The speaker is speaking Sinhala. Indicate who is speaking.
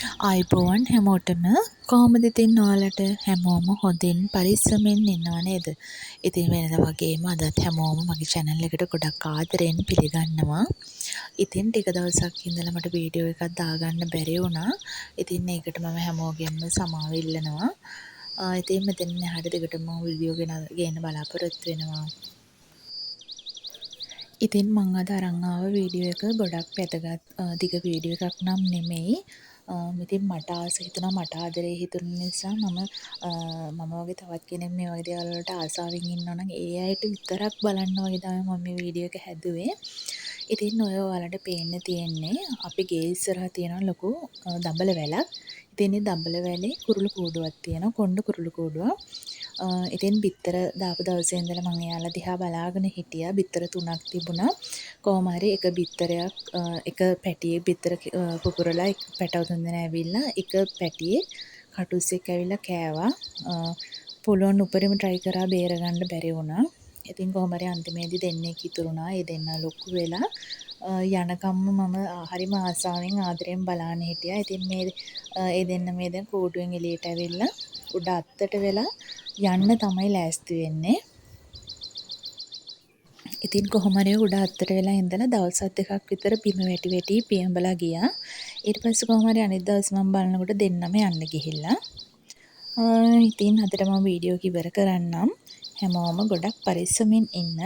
Speaker 1: ආයිබෝවන් හැමෝටම කොහොමද ඉතින් ඔයාලට හැමෝම හොඳින් පරිස්සමෙන් ඉන්නව නේද? ඉතින් වෙනද වගේම අදත් හැමෝම මගේ channel එකට ගොඩක් ආදරෙන් පිළිගන්නවා. ඉතින් ටික දවසක් ඉඳලා මට වීඩියෝ එකක් දාගන්න බැරි වුණා. ඉතින් ඒකට මම හැමෝගෙන්ම සමාව ඉල්ලනවා. ඉතින් මෙතනින් එහාට දිගටම වීඩියෝ ගෙන බලාපොරොත්තු වෙනවා. ඉතින් මං අද අරන් ආව වීඩියෝ එක ගොඩක් වැදගත් දිග වීඩියෝ එකක් නම් නෙමෙයි. ඉතින් මට ආස හිතුණා මට ආදරේ හිතුණ නිසා මම වගේ තවත් කෙනෙක් මේ වගේ දේවල් වලට ආසාවෙන් ඉන්නවා නම් ඒ අයට විතරක් බලන්න වගේ තමයි මම මේ වීඩියෝ එක හැදුවේ. ඉතින් ඔය ඔයාලට පේන්න තියෙන්නේ අපි ගේ ඉස්සරහා තියෙන ලොකු දඹල වැලක්. ඉතින් මේ දඹල වැලේ කුරුළු කූඩුවක් තියෙනවා. කොණ්ඩ කුරුළු කූඩුවක්. ඉතින් බිත්තර දාපු දවසේ ඉඳලා මම එයාලා දිහා බලාගෙන හිටියා. බිත්තර 3ක් තිබුණා. කොහොම හරි එක බිත්තරයක් එක පැටියෙක් බිත්තර පුපුරලා පැටව තුන්දෙනා ඇවිල්ලා එක පැටියෙක් කටුස්සෙක් ඇවිල්ලා කෑවා. පුළුවන් උපරිම try කරා බේරගන්න බැරි වුණා. ඉතින් කොහොම හරි අන්තිමේදී දෙන්නෙක් ඉතුරුනා. ඒ දෙන්නා ලොකු වෙලා යනකම්ම මම හරිම ආසාවෙන් ආදරෙන් බලාගෙන හිටියා. ඉතින් ඒ දෙන්න මේ දැන් කූඩුවෙන් එළියට ඇවිල්ලා උඩ අත්තට වෙලා යන්න තමයි ලෑස්ති වෙන්නේ. ඉතින් කොහොම හරි උඩ අත්තට වෙලා ඉඳලා දවස් දෙකක් විතර බිම වැටි පියඹලා ගියා. ඊට පස්සේ කොහොම හරි අනිත් දවස් මම බලනකොට දෙන්නම යන්න ගිහිල්ලා. ඉතින් අදට මම වීඩියෝ එක ඉවර කරන්නම්. හැමෝම ගොඩක් පරිස්සමින් ඉන්න.